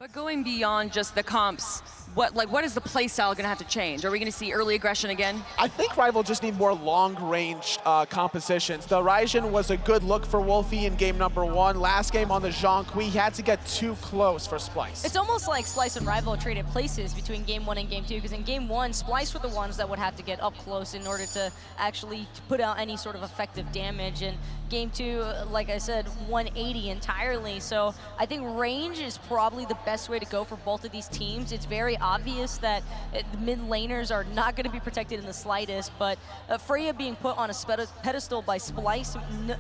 But going beyond just the comps, what is the play style going to have to change? Are we going to see early aggression again? I think Rival just need more long-range compositions. The Raijin was a good look for Wlfy in game number 1. Last game on the Xbalanque, he had to get too close for Splyce. It's almost like Splyce and Rival traded places between game 1 and game 2, because in game 1, Splyce were the ones that would have to get up close in order to actually put out any sort of effective damage. And game 2, like I said, 180 entirely. So I think range is probably the best way to go for both of these teams. It's very obvious that the mid laners are not going to be protected in the slightest, but Freya being put on a pedestal by Splyce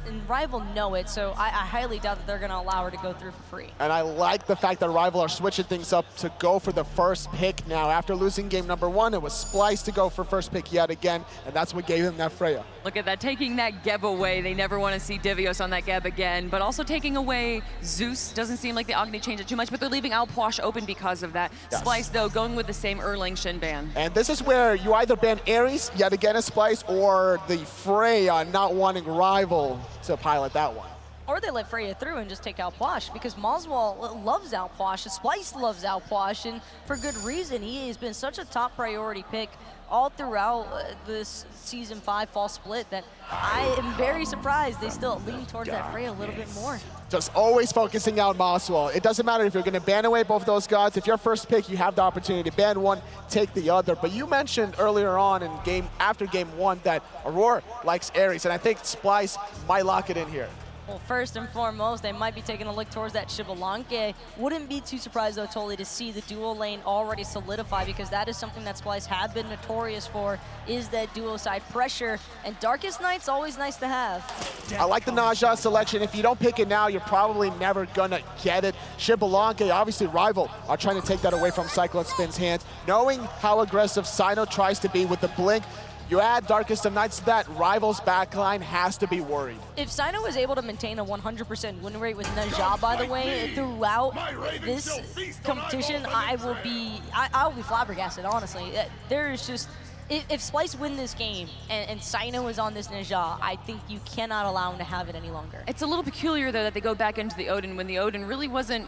and Rival know it, so I highly doubt that they're going to allow her to go through for free. And I like the fact that Rival are switching things up to go for the first pick now. After losing game number 1, it was Splyce to go for first pick yet again, and that's what gave him that Freya. Look at that, taking that Geb away. They never want to see Divios on that Geb again, but also taking away Zeus. Doesn't seem like the Agni changed it too much, but they're leaving Alpwash open because of that. Yes. Splyce, though, going with the same Erling Shin ban. And this is where you either ban Ares, yet again as Splyce, or the Freya not wanting Rival to pilot that one. Or they let Freya through and just take out Puch, because Moswal loves out Puch, Splyce loves out Puch, and for good reason. He has been such a top priority pick all throughout this Season 5 fall split that I am very surprised they still lean towards that Freya a little bit more. Just always focusing out Moswal. It doesn't matter if you're going to ban away both of those gods. If you're first pick, you have the opportunity to ban one, take the other. But you mentioned earlier on in after game 1 that Aror likes Ares, and I think Splyce might lock it in here. Well, first and foremost, they might be taking a look towards that Xbalanque. Wouldn't be too surprised, though, totally, to see the dual lane already solidify, because that is something that Splyce have been notorious for, is that duo side pressure. And Darkest Night's always nice to have. I like the Naja selection. If you don't pick it now, you're probably never gonna get it. Xbalanque, obviously Rival, are trying to take that away from CycloneSpin's hands. Knowing how aggressive Cyno tries to be with the blink, you add Darkest of Nights to that, Rival's backline has to be worried. If Cyno is able to maintain a 100% win rate with Naja, by the way, throughout this competition, I'll be flabbergasted, honestly. There is just, if Splyce win this game and Cyno is on this Naja, I think you cannot allow him to have it any longer. It's a little peculiar, though, that they go back into the Odin when the Odin really wasn't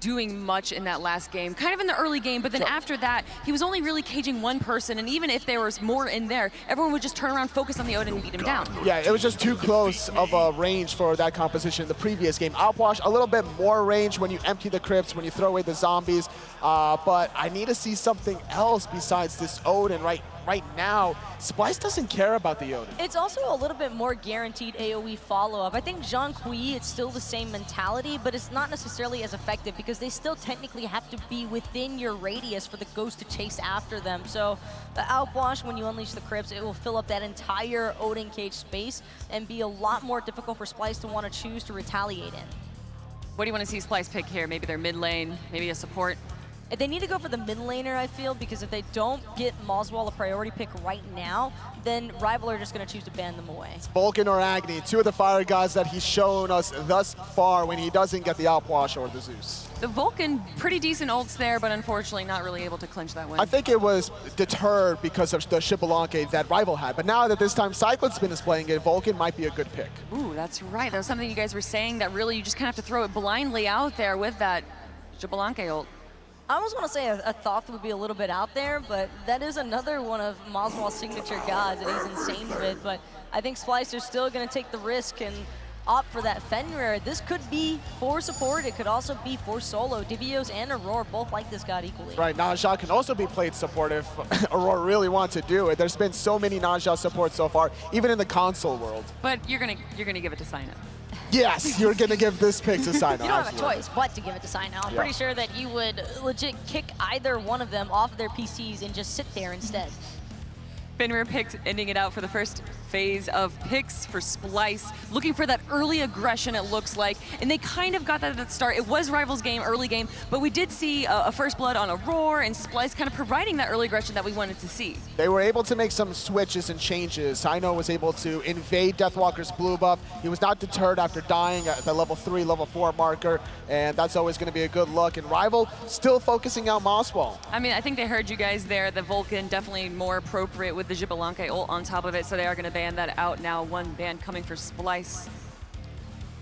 doing much in that last game, kind of in the early game, but then after that, he was only really caging one person, and even if there was more in there, everyone would just turn around, focus on the Odin, and beat him down. Yeah, it was just too close of a range for that composition in the previous game. Alpwash, a little bit more range when you empty the crypts, when you throw away the zombies, but I need to see something else besides this Odin right now. Splyce doesn't care about the Odin. It's also a little bit more guaranteed AoE follow-up. I think Jean Kui, it's still the same mentality, but it's not necessarily as effective because they still technically have to be within your radius for the ghost to chase after them. So the Outwash, when you unleash the crypts, it will fill up that entire Odin cage space and be a lot more difficult for Splyce to want to choose to retaliate in. What do you want to see Splyce pick here? Maybe their mid lane, maybe a support? If they need to go for the mid laner, I feel, because if they don't get Moswal a priority pick right now, then Rival are just going to choose to ban them away. It's Vulcan or Agni, two of the fire gods that he's shown us thus far when he doesn't get the Outwash or the Zeus. The Vulcan, pretty decent ults there, but unfortunately not really able to clinch that win. I think it was deterred because of the Xbalanque that Rival had, but now that this time CycloneSpin is playing it, Vulcan might be a good pick. Ooh, that's right. That was something you guys were saying, that really you just kind of have to throw it blindly out there with that Xbalanque ult. I almost want to say a Thoth would be a little bit out there, but that is another one of Moswal's signature gods that he's insane with. But I think Splyce are still going to take the risk and opt for that Fenrir. This could be for support. It could also be for solo. Divios and Aror both like this god equally. Right, Naja can also be played support if Aror really wants to do it. There's been so many Naja supports so far, even in the console world. But you're gonna give it to Cyno. Yes, you're going to give this pick to Cyno. You don't have a choice but to give it to Cyno. I'm pretty sure that you would legit kick either one of them off of their PCs and just sit there instead. Fenrir picked, ending it out for the first phase of picks for Splyce, looking for that early aggression, it looks like, and they kind of got that at the start. It was Rival's game, early game, but we did see a first blood on Aror, and Splyce kind of providing that early aggression that we wanted to see. They were able to make some switches and changes. Cyno was able to invade Deathwalker's blue buff. He was not deterred after dying at the level 3, level 4 marker, and that's always going to be a good look. And Rival still focusing out Moswal. I mean, I think they heard you guys there. The Vulcan definitely more appropriate with the Xbalanque ult on top of it, so they are going to ban that out now. One ban coming for Splyce.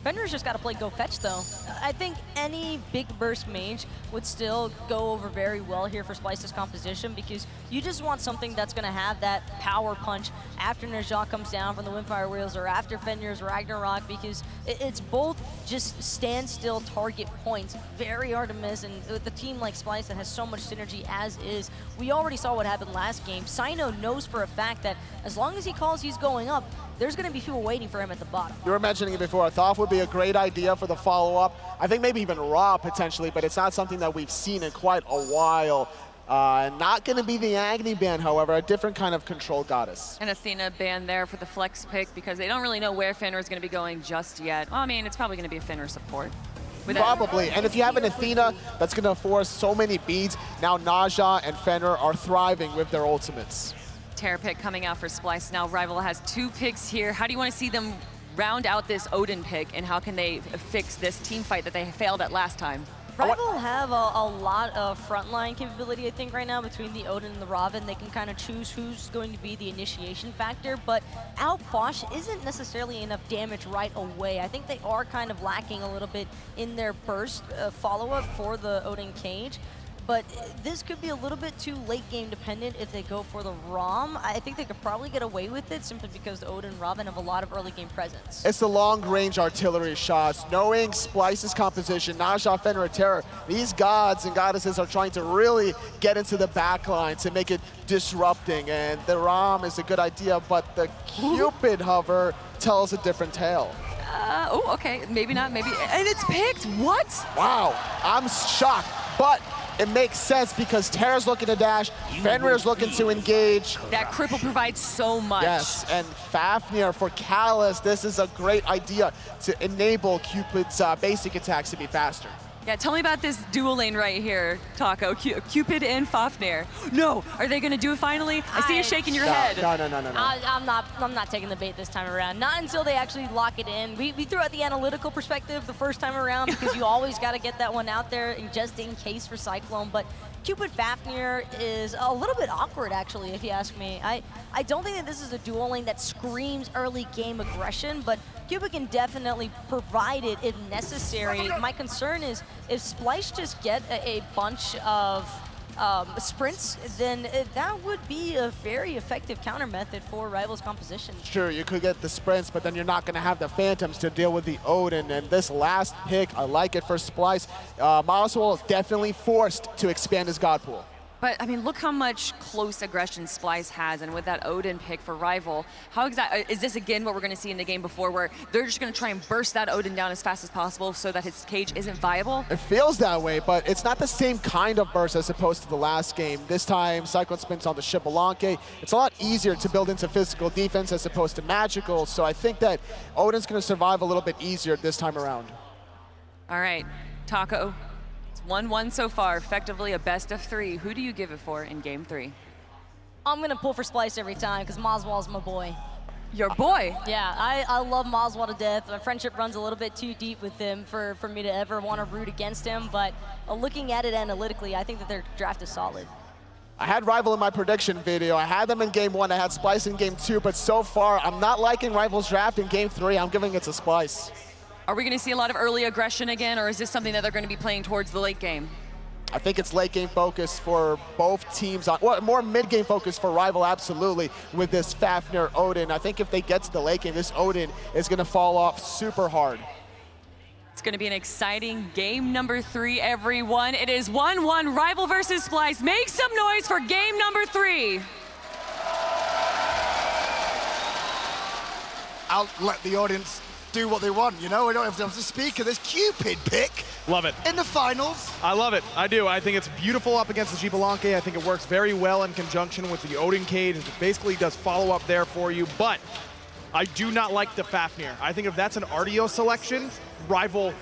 Fenrir's just got to play Go Fetch, though. I think any big burst mage would still go over very well here for Splyce's composition, because you just want something that's going to have that power punch after Najah comes down from the Windfire Wheels or after Fenrir's Ragnarok, because it's both just standstill target points, very hard to miss, and with a team like Splyce that has so much synergy as is, we already saw what happened last game. Cyno knows for a fact that as long as he calls he's going up, there's going to be people waiting for him at the bottom. You were mentioning it before. I thought would be a great idea for the follow-up. I think maybe even Raw potentially, but it's not something that we've seen in quite a while. Not going to be the Agni ban, however, a different kind of control goddess. And Athena ban there for the flex pick because they don't really know where Fenrir is going to be going just yet. Well, I mean, it's probably going to be a Fenrir support. Probably, and if you have an Athena that's going to force so many beads, now Najah and Fenrir are thriving with their ultimates. Terra pick coming out for Splyce. Now Rival has 2 picks here. How do you want to see them round out this Odin pick, and how can they fix this team fight that they failed at last time? Rival have a lot of frontline capability, I think, right now between the Odin and the Raven. They can kind of choose who's going to be the initiation factor, but Puch isn't necessarily enough damage right away. I think they are kind of lacking a little bit in their burst follow-up for the Odin cage. But this could be a little bit too late game dependent if they go for the ROM. I think they could probably get away with it simply because the Odin and Raven have a lot of early game presence. It's the long range artillery shots. Knowing Splyce's composition, Najah, Fenrir, Terra, these gods and goddesses are trying to really get into the backline to make it disrupting. And the ROM is a good idea, but the Cupid hover tells a different tale. Oh, okay, maybe not, maybe. And it's picked, what? Wow, I'm shocked, but it makes sense because Terra's looking to dash, Fenrir's looking to engage. That cripple provides so much. Yes, and Fafnir for Callus, this is a great idea to enable Cupid's basic attacks to be faster. Yeah, tell me about this dual lane right here, Taco. Cupid and Fafnir. No, are they going to do it finally? I see you shaking your head. No. I'm not taking the bait this time around. Not until they actually lock it in. We threw out the analytical perspective the first time around because you always got to get that one out there just in case for Cyclone. But Cupid Fafnir is a little bit awkward, actually, if you ask me. I don't think that this is a dual lane that screams early game aggression, but Cupid can definitely provide it if necessary. My concern is if Splyce just get a bunch of sprints, then that would be a very effective counter method for Rival's composition. Sure, you could get the sprints, but then you're not going to have the Phantoms to deal with the Odin. And this last pick, I like it for Splyce. Moswal is definitely forced to expand his god pool. But, I mean, look how much close aggression Splyce has, and with that Odin pick for Rival, how exactly, is this again what we're going to see in the game before, where they're just going to try and burst that Odin down as fast as possible so that his cage isn't viable? It feels that way, but it's not the same kind of burst as opposed to the last game. This time, CycloneSpin's on the Xbalanque. It's a lot easier to build into physical defense as opposed to magical, so I think that Odin's going to survive a little bit easier this time around. All right, Taco. 1-1 so far, effectively a best of 3. Who do you give it for in game 3? I'm going to pull for Splyce every time because Moswal's my boy. Your boy? Yeah, I love Moswal to death. My friendship runs a little bit too deep with him for me to ever want to root against him, but looking at it analytically, I think that their draft is solid. I had Rival in my prediction video. I had them in game 1, I had Splyce in game 2, but so far, I'm not liking Rival's draft in game 3. I'm giving it to Splyce. Are we going to see a lot of early aggression again, or is this something that they're going to be playing towards the late game? I think it's late game focus for both teams. Well, more mid game focus for Rival, absolutely, with this Fafnir Odin. I think if they get to the late game, this Odin is going to fall off super hard. It's going to be an exciting game number 3, everyone. It is 1-1, Rival versus Splyce. Make some noise for game number 3. I'll let the audience do what they want, you know? We don't have to speak of this Cupid pick. Love it. In the finals. I love it. I do. I think it's beautiful up against the Xbalanque. I think it works very well in conjunction with the Odin cage. It basically does follow up there for you, but I do not like the Fafnir. I think if that's an RDO selection, Rival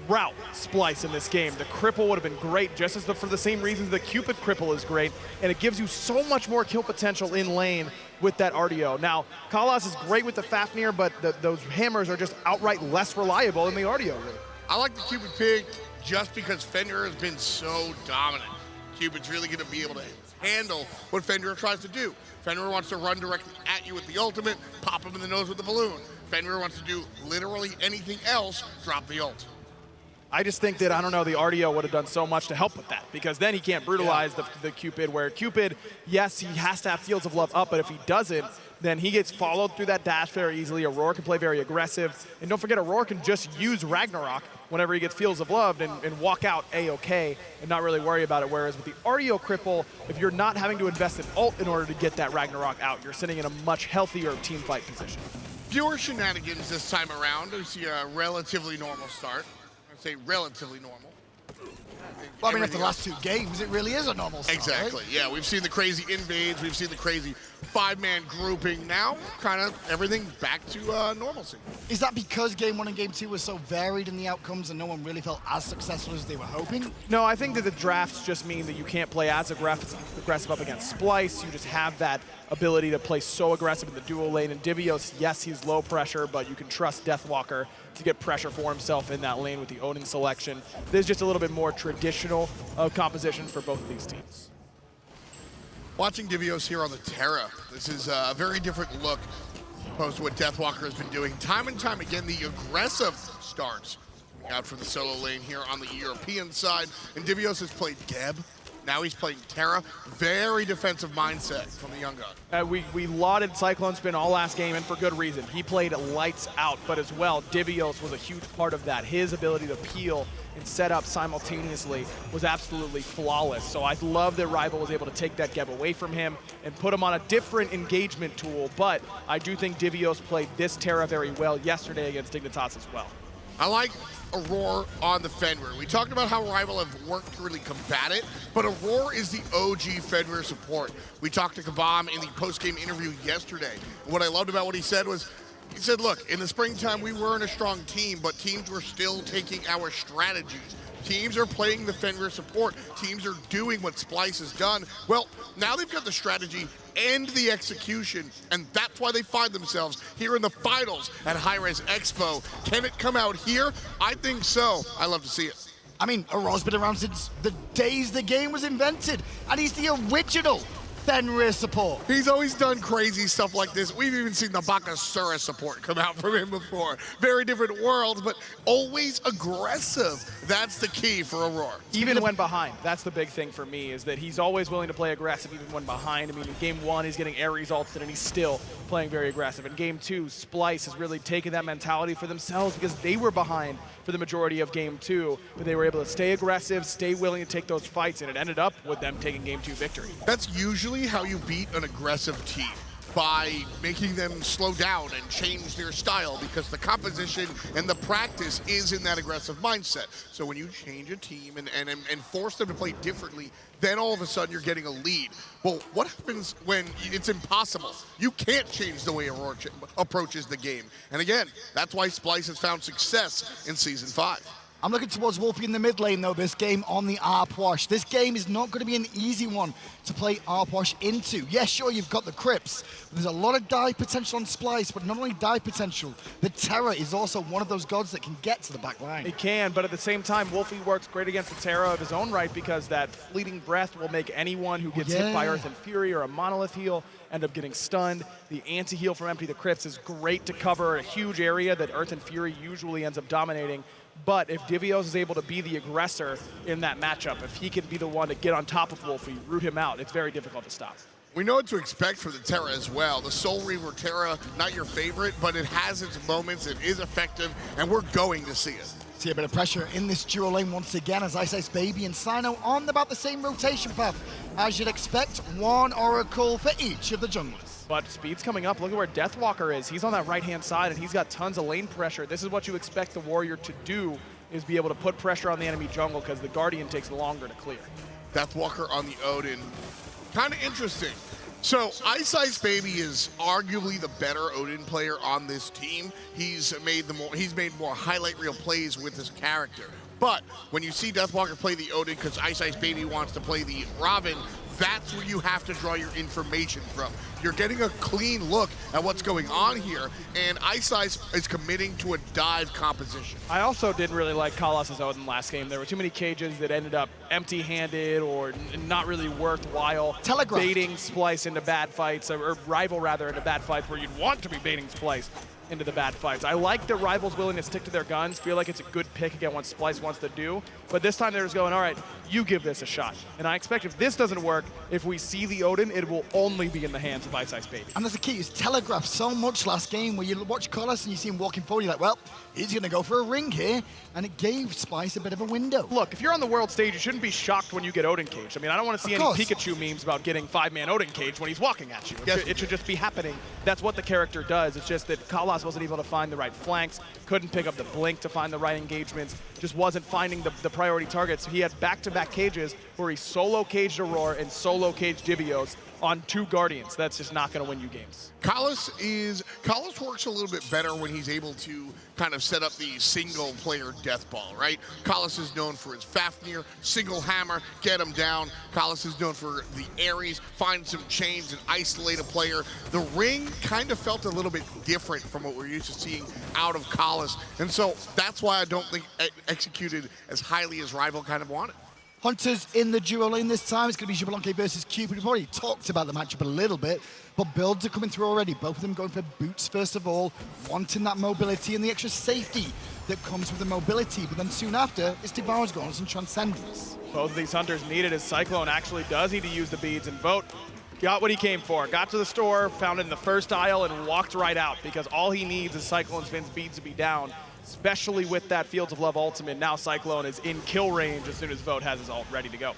route Splyce in this game. The cripple would have been great, just as for the same reasons the Cupid cripple is great, and it gives you so much more kill potential in lane with that RDO. Now, Kalas is great with the Fafnir, but those hammers are just outright less reliable than the RDO. Really. I like the Cupid pick just because Fenrir has been so dominant. Cupid's really going to be able to handle what Fenrir tries to do. Fenrir wants to run directly at you with the ultimate, pop him in the nose with the balloon. Fenrir wants to do literally anything else, drop the ult. I just think that, I don't know, the RDO would have done so much to help with that, because then he can't brutalize the Cupid, where Cupid, yes, he has to have Fields of Love up, but if he doesn't, then he gets followed through that dash very easily. Aurora can play very aggressive, and don't forget, Aurora can just use Ragnarok whenever he gets Fields of Love and walk out A-okay and not really worry about it, whereas with the RDO cripple, if you're not having to invest in ult in order to get that Ragnarok out, you're sitting in a much healthier team fight position. Fewer shenanigans this time around. We see a relatively normal start. Say relatively normal. Well, I mean, after the last 2 games, it really is a normal start. Exactly, right? yeah. We've seen the crazy invades. We've seen the crazy 5-man grouping. Now, kind of everything back to normalcy. Is that because game 1 and game 2 were so varied in the outcomes and no one really felt as successful as they were hoping? No, I think that the drafts just mean that you can't play as aggressive up against Splyce. You just have that ability to play so aggressive in the dual lane. And Divios, yes, he's low pressure, but you can trust Deathwalker to get pressure for himself in that lane with the Odin selection. There's just a little bit more traditional composition for both of these teams. Watching Divios here on the Terra, this is a very different look opposed to what Deathwalker has been doing. Time and time again, the aggressive starts out for the solo lane here on the European side. And Divios has played Geb. Now he's playing Terra. Very defensive mindset from the young guy. We lauded CycloneSpin all last game, and for good reason. He played lights out, but as well, Divios was a huge part of that. His ability to peel and set up simultaneously was absolutely flawless. So I love that Rival was able to take that Geb away from him and put him on a different engagement tool, but I do think Divios played this Terra very well yesterday against Dignitas as well. I like Aror on the Fenrir. We talked about how Rival have worked to really combat it, but Aror is the OG Fenrir support. We talked to Kabam in the post-game interview yesterday. And what I loved about what he said was, he said, look, in the springtime we weren't a strong team, but teams were still taking our strategies. Teams are playing the Fenrir support. Teams are doing what Splyce has done. Well, now they've got the strategy and the execution, and that's why they find themselves here in the finals at hi-rez Expo. Can it come out here? I think so. I love to see it. I mean, Auror's been around since the days the game was invented, and he's the original Fenrir support. He's always done crazy stuff like this. We've even seen the Bakasura support come out from him before. Very different worlds, but always aggressive. That's the key for Aror. Even when behind, that's the big thing for me, is that he's always willing to play aggressive even when behind. I mean, in game 1, he's getting Ares ulted, and he's still playing very aggressive. In game 2, Splyce has really taken that mentality for themselves because they were behind for the majority of game 2, but they were able to stay aggressive, stay willing to take those fights, and it ended up with them taking game 2 victory. That's usually how you beat an aggressive team, by making them slow down and change their style, because the composition and the practice is in that aggressive mindset. So when you change a team and force them to play differently, then all of a sudden you're getting a lead. Well, what happens when it's impossible? You can't change the way Aurora approaches the game. And again, that's why Splyce has found success in Season 5. I'm looking towards Wlfy in the mid lane, though, this game on the Arpwash. This game is not going to be an easy one to play Arpwash into. Yes, sure, you've got the Crips. There's a lot of dive potential on Splyce, but not only dive potential, the Terra is also one of those gods that can get to the back line. It can, but at the same time, Wlfy works great against the Terra of his own right, because that fleeting breath will make anyone who gets hit by Earth and Fury or a Monolith heal end up getting stunned. The anti-heal from Empty the Crypts is great to cover a huge area that Earth and Fury usually ends up dominating. But if Divios is able to be the aggressor in that matchup, if he can be the one to get on top of Wlfy, root him out, it's very difficult to stop. We know what to expect for the Terra as well. The Soul Reaver Terra, not your favorite, but it has its moments, it is effective, and we're going to see it. See a bit of pressure in this duo lane once again as iceicebaby and Cyno on about the same rotation path. As you'd expect, one Oracle for each of the junglers. But speed's coming up. Look at where Deathwalker is. He's on that right-hand side, and he's got tons of lane pressure. This is what you expect the Warrior to do, is be able to put pressure on the enemy jungle, because the Guardian takes longer to clear. Deathwalker on the Odin. Kind of interesting. So iceicebaby is arguably the better Odin player on this team. He's made more highlight reel plays with this character. But when you see Deathwalker play the Odin because iceicebaby wants to play the Raven, that's where you have to draw your information from. You're getting a clean look at what's going on here, and Iceice is committing to a dive composition. I also didn't really like Kalas's Odin last game. There were too many cages that ended up empty-handed or not really worthwhile. Telegraphed. Baiting Splyce into bad fights, or Rival rather into bad fights where you'd want to be baiting Splyce into the bad fights. I like the Rival's willing to stick to their guns, feel like it's a good pick against what Splyce wants to do, but this time they're just going, all right, you give this a shot. And I expect if this doesn't work, if we see the Odin, it will only be in the hands of iceicebaby. And that's the key, it's telegraphed so much last game where you watch Carlos and you see him walking forward, you're like, well, he's going to go for a ring here, and it gave Splyce a bit of a window. Look, if you're on the world stage, you shouldn't be shocked when you get Odin caged. I mean, I don't want to see any Pikachu memes about getting 5-man Odin caged when he's walking at you. It should just be happening. That's what the character does. It's just that Kalas wasn't able to find the right flanks, couldn't pick up the blink to find the right engagements, just wasn't finding the priority targets. He had back-to-back cages where he solo caged Aror and solo caged Divios on 2 Guardians. That's just not going to win you games. Kalas works a little bit better when he's able to kind of set up the single-player death ball, right? Kalas is known for his Fafnir, single hammer, get him down. Kalas is known for the Ares, find some chains and isolate a player. The ring kind of felt a little bit different from what we're used to seeing out of Kalas, and so that's why I don't think it executed as highly as Rival kind of wanted. Hunters in the duo lane this time. It's going to be Xbalanque versus Cupid. We've already talked about the matchup a little bit, but builds are coming through already. Both of them going for boots first of all, wanting that mobility and the extra safety that comes with the mobility. But then soon after, it's Devour's Gauntlets and Transcendence. Both of these Hunters needed as Cyclone actually does need to use the beads and vote. Got what he came for. Got to the store, found it in the first aisle, and walked right out because all he needs is CycloneSpin's beads to be down. Especially with that Fields of Love ultimate, now Cyclone is in kill range as soon as Vote has his ult ready to go.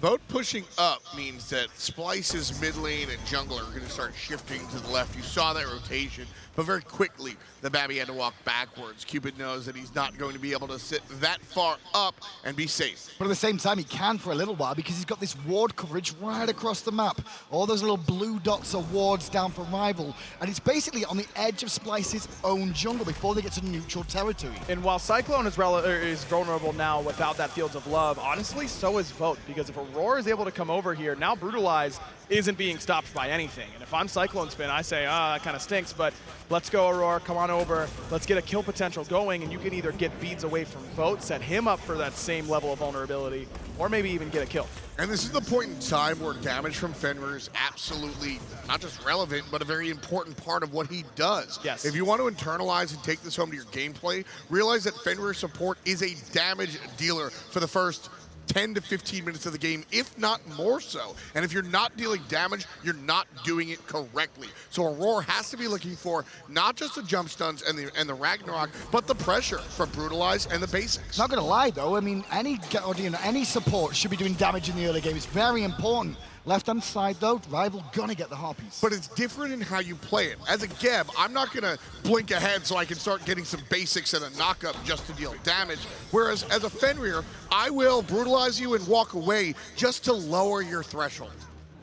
Vote pushing up means that Splyce's mid lane and jungler are going to start shifting to the left. You saw that rotation, but very quickly the Babby had to walk backwards. Cupid knows that he's not going to be able to sit that far up and be safe. But at the same time, he can for a little while because he's got this ward coverage right across the map. All those little blue dots are wards down for Rival, and it's basically on the edge of Splyce's own jungle before they get to neutral territory. And while Cyclone is vulnerable now without that Fields of Love, honestly, so is Vote, because if Aror is able to come over here, now Brutalize isn't being stopped by anything. And if I'm CycloneSpin, I say, that kind of stinks, but let's go, Aror, come on over. Let's get a kill potential going, and you can either get beads away from Vote, set him up for that same level of vulnerability, or maybe even get a kill. And this is the point in time where damage from Fenrir is absolutely not just relevant, but a very important part of what he does. Yes. If you want to internalize and take this home to your gameplay, realize that Fenrir support is a damage dealer for the first 10 to 15 minutes of the game, if not more so. And if you're not dealing damage, you're not doing it correctly. So Aror has to be looking for not just the jump stuns and the Ragnarok, but the pressure from Brutalize and the basics. Not gonna lie though, I mean, any support should be doing damage in the early game. It's very important. Left-hand side though, Rival gonna get the Harpies. But it's different in how you play it. As a Geb, I'm not gonna blink ahead so I can start getting some basics and a knock-up just to deal damage. Whereas as a Fenrir, I will brutalize you and walk away just to lower your threshold.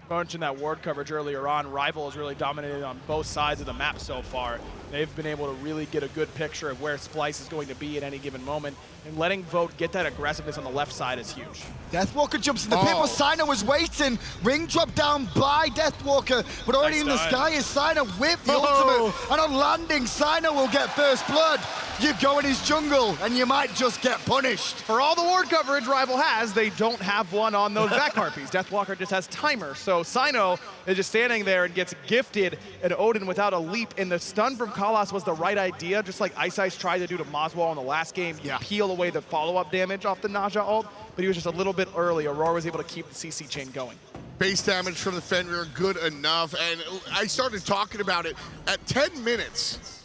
Mentioned that ward coverage earlier on. Rival has really dominated on both sides of the map so far. They've been able to really get a good picture of where Splyce is going to be at any given moment, and letting Vote get that aggressiveness on the left side is huge. Deathwalker jumps in the pit, but Cyno was waiting. Ring drop down by Deathwalker, but already in the sky is Cyno with the ultimate. And on landing, Cyno will get first blood. You go in his jungle, and you might just get punished. For all the ward coverage Rival has, they don't have one on those back harpies. Deathwalker just has timer, so Cyno is just standing there and gets gifted an Odin without a leap, and the stun from Kalas was the right idea, just like Ice tried to do to Moswal in the last game. Yeah. Peel away the follow-up damage off the Naja ult, but he was just a little bit early. Aror was able to keep the CC chain going. Base damage from the Fenrir, good enough, and I started talking about it at 10 minutes.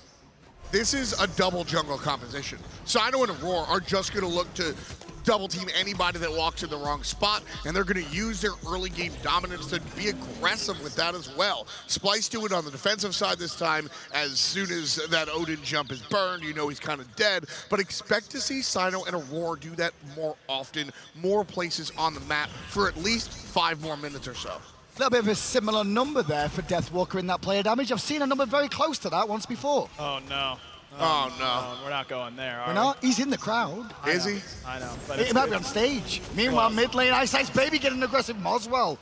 This is a double jungle composition. Cyno and Aror are just gonna look to double team anybody that walks in the wrong spot, and they're going to use their early game dominance to be aggressive with that as well. Splyce do it on the defensive side this time. As soon as that Odin jump is burned, you know he's kind of dead, but expect to see Cyno and Aror do that more often, more places on the map for at least 5 more minutes or so. A little bit of a similar number there for Deathwalker in that player damage. I've seen a number very close to that once before. Oh no. Oh no. We're not going there, are We're not? He's in the crowd. Is he? I know. But He might be on stage. Meanwhile, mid lane, iceicebaby getting aggressive. Moswal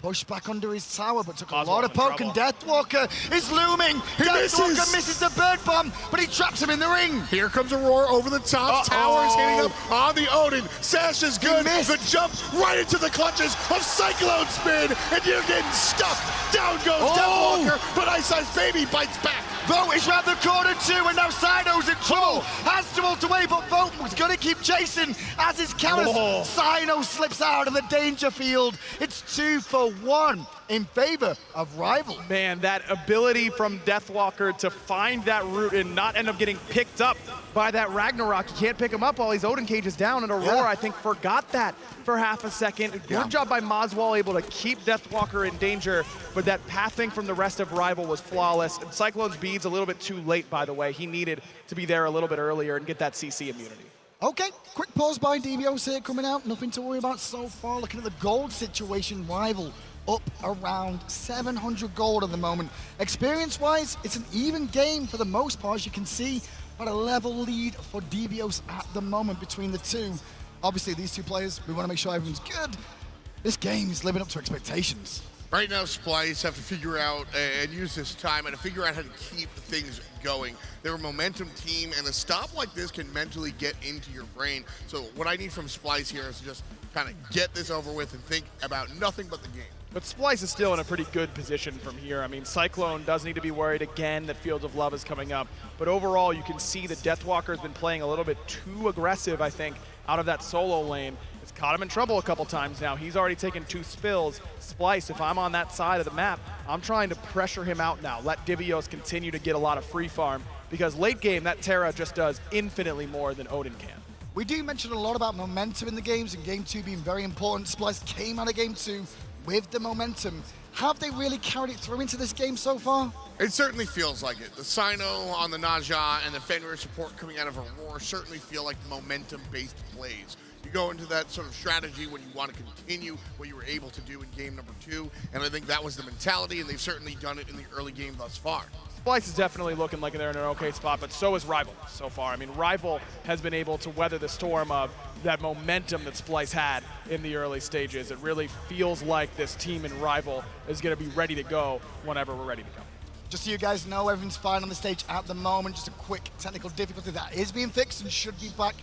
pushed back under his tower, but took a lot of poke, and Deathwalker is looming. Deathwalker misses the bird bomb, but he traps him in the ring. Here comes Aror over the top. Tower is hitting up on the Odin. Sash is good. The jump right into the clutches of CycloneSpin, and you're getting stuck. Down goes Deathwalker, but iceicebaby bites back. Vote is round the corner too, and now Cyno's in trouble. Has to ult away, but Vote was going to keep chasing as is Callus. Cyno slips out of the danger field. It's 2 for 1 in favor of Rival. Man, that ability from Deathwalker to find that route and not end up getting picked up by that Ragnarok. You can't pick him up while his Odin cage is down, and Aror, I think, forgot that for half a second. Good job by Moswal, able to keep Deathwalker in danger, but that pathing from the rest of Rival was flawless. And Cyclone's beads a little bit too late, by the way. He needed to be there a little bit earlier and get that CC immunity. Okay, quick pause by Divios here coming out. Nothing to worry about so far. Looking at the gold situation, Rival up around 700 gold at the moment. Experience-wise, it's an even game for the most part, as you can see, but a level lead for Divios at the moment between the two. Obviously, these two players, we want to make sure everyone's good. This game is living up to expectations. Right now, Splyce have to figure out and use this time and to figure out how to keep things going. They're a momentum team, and a stop like this can mentally get into your brain. So what I need from Splyce here is to just kind of get this over with and think about nothing but the game. But Splyce is still in a pretty good position from here. I mean, Cyclone does need to be worried again that Fields of Love is coming up. But overall, you can see that Deathwalker has been playing a little bit too aggressive, I think, out of that solo lane. It's caught him in trouble a couple times now. He's already taken 2 spills. Splyce, if I'm on that side of the map, I'm trying to pressure him out now. Let Divios continue to get a lot of free farm, because late game, that Terra just does infinitely more than Odin can. We do mention a lot about momentum in the games, and Game 2 being very important. Splyce came out of Game 2 with the momentum. Have they really carried it through into this game so far? It certainly feels like it. The Cyno on the Naja and the Fenrir support coming out of Aror certainly feel like momentum-based plays. You go into that sort of strategy when you want to continue what you were able to do in game number 2, and I think that was the mentality, and they've certainly done it in the early game thus far. Splyce is definitely looking like they're in an okay spot, but so is Rival so far. I mean, Rival has been able to weather the storm of that momentum that Splyce had in the early stages. It really feels like this team in Rival is going to be ready to go whenever we're ready to go. Just so you guys know, everything's fine on the stage at the moment. Just a quick technical difficulty that is being fixed and should be back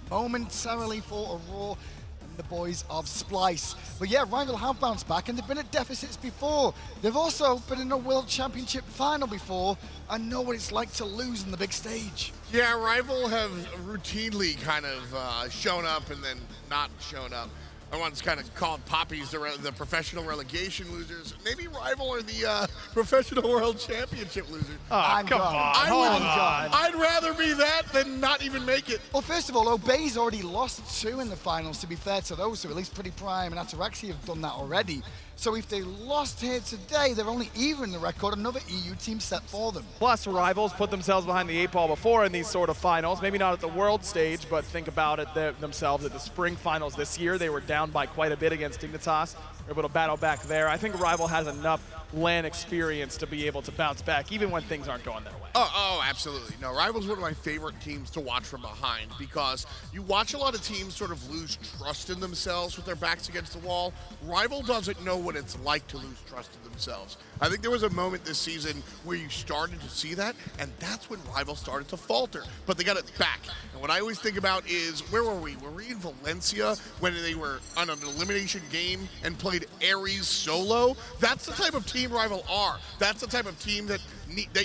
momentarily for Aror and the boys of Splyce. But yeah, Rival have bounced back, and they've been at deficits before. They've also been in a World Championship final before and know what it's like to lose on the big stage. Yeah, Rival have routinely kind of shown up and then not shown up. Everyone's kind of called Poppies the professional relegation losers. Maybe Rival are the professional world championship losers. Oh, come on. I'd rather be that than not even make it. Well, first of all, Obey's already lost 2 in the finals, to be fair to those, so at least Pretty Prime and Ataraxi have done that already. So if they lost here today, they're only even the record. Another EU team set for them. Plus, Rivals put themselves behind the 8 ball before in these sort of finals. Maybe not at the world stage, but think about it themselves at the spring finals this year. They were down by quite a bit against Dignitas. They're able to battle back there. I think Rival has enough LAN experience to be able to bounce back, even when things aren't going their way. Oh, absolutely. No, Rival's one of my favorite teams to watch from behind, because you watch a lot of teams sort of lose trust in themselves with their backs against the wall. Rival doesn't know what it's like to lose trust in themselves. I think there was a moment this season where you started to see that, and that's when Rival started to falter, but they got it back. And what I always think about is, where were we? Were we in Valencia when they were on an elimination game and played Ares solo? That's the type of team Rival are. That's the type of team that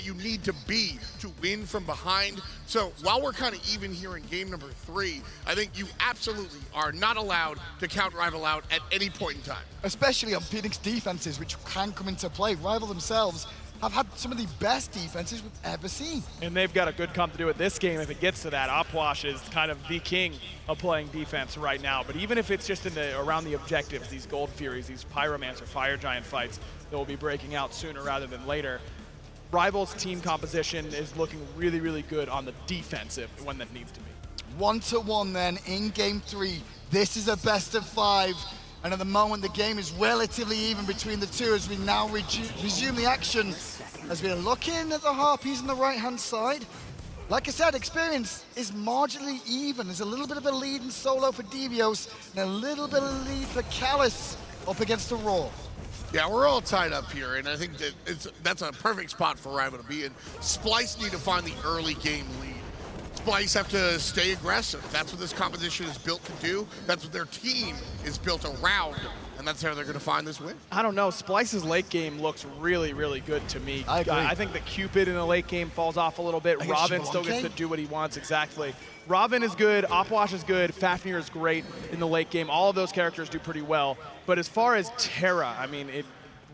you need to be to win from behind. So while we're kind of even here in game number 3, I think you absolutely are not allowed to count Rival out at any point in time. Especially on Phoenix defenses, which can come into play. Rival themselves have had some of the best defenses we've ever seen. And they've got a good comp to do it this game if it gets to that. Opwash is kind of the king of playing defense right now. But even if it's just around the objectives, these Gold Furies, these Pyromancer, Fire Giant fights that will be breaking out sooner rather than later, Rival's team composition is looking really, really good on the defensive when that needs to be. 1-1 then in game 3. This is a best of 5. And at the moment, the game is relatively even between the two as we now resume the action. As we're looking at the Harpies on the right-hand side. Like I said, experience is marginally even. There's a little bit of a lead in solo for Divios and a little bit of a lead for Callus up against Aror. Yeah, we're all tied up here, and I think that that's a perfect spot for Rival to be in. Splyce need to find the early game lead. Splyce have to stay aggressive. That's what this competition is built to do. That's what their team is built around, and that's how they're going to find this win. I don't know. Splyce's late game looks really, really good to me. I agree. I think that Cupid in the late game falls off a little bit. Ravana still gets to do what he wants, exactly. Ravana is good, Opwash is good, Fafnir is great in the late game. All of those characters do pretty well. But as far as Terra, I mean,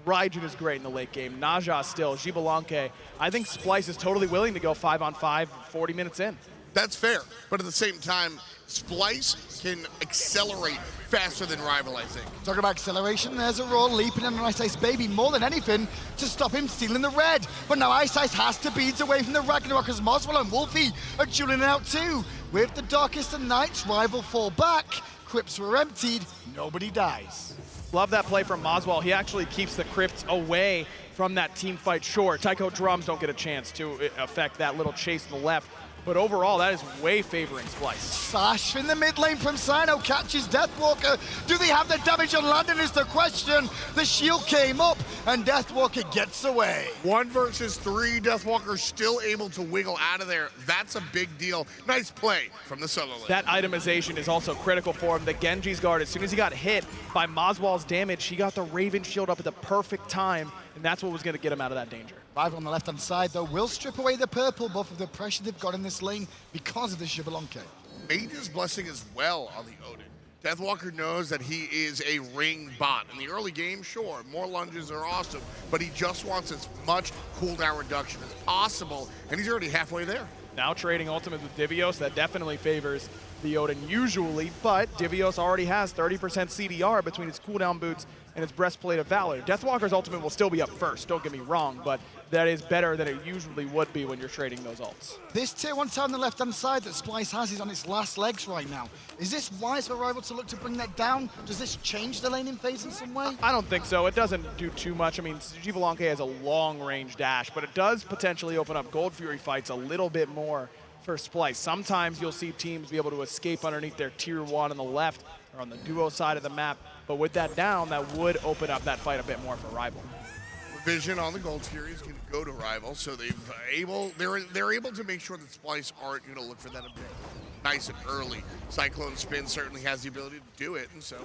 Raijin is great in the late game. Naja still, Xbalanque. I think Splyce is totally willing to go 5-on-5, 40 minutes in. That's fair, but at the same time, Splyce can accelerate faster than Rival, I think. Talking about acceleration, there's Aror leaping in on iceicebaby more than anything to stop him stealing the red. But now Iceice has to beat away from the Ragnarok as Moswal and Wlfy are dueling it out too. With the Darkest of Nights, Rival fall back, crypts were emptied, nobody dies. Love that play from Moswal. He actually keeps the crypts away from that team fight. Sure, Tycho drums don't get a chance to affect that little chase to the left. But overall, that is way favoring Splyce. Slash in the mid lane from Cyno, catches Deathwalker. Do they have the damage on landing is the question. The shield came up and Deathwalker gets away. 1 versus 3, Deathwalker still able to wiggle out of there. That's a big deal. Nice play from the solo lane. That itemization is also critical for him. The Genji's guard, as soon as he got hit by Moswal's damage, he got the Raven shield up at the perfect time, and that's what was going to get him out of that danger. Rival on the left-hand side, though, will strip away the purple buff of the pressure they've got in this lane because of the Xbalanque. Mage's blessing as well on the Odin. Deathwalker knows that he is a ring bot. In the early game, sure, more lunges are awesome, but he just wants as much cooldown reduction as possible, and he's already halfway there. Now trading ultimates with Divios, that definitely favors the Odin usually, but Divios already has 30% CDR between his cooldown boots and his Breastplate of Valor. Deathwalker's ultimate will still be up first, don't get me wrong, but that is better than it usually would be when you're trading those ults. This tier 1 tower on the left-hand side that Splyce has is on its last legs right now. Is this wise for Rival to look to bring that down? Does this change the laning phase in some way? I don't think so. It doesn't do too much. I mean, Xbalanque has a long-range dash, but it does potentially open up Gold Fury fights a little bit more for Splyce. Sometimes you'll see teams be able to escape underneath their tier 1 on the left or on the duo side of the map, but with that down, that would open up that fight a bit more for Rival. Vision on the Gold Fury is going to go to Rival, so they're able to make sure that Splyce aren't going to look for that a bit nice and early. CycloneSpin certainly has the ability to do it, and so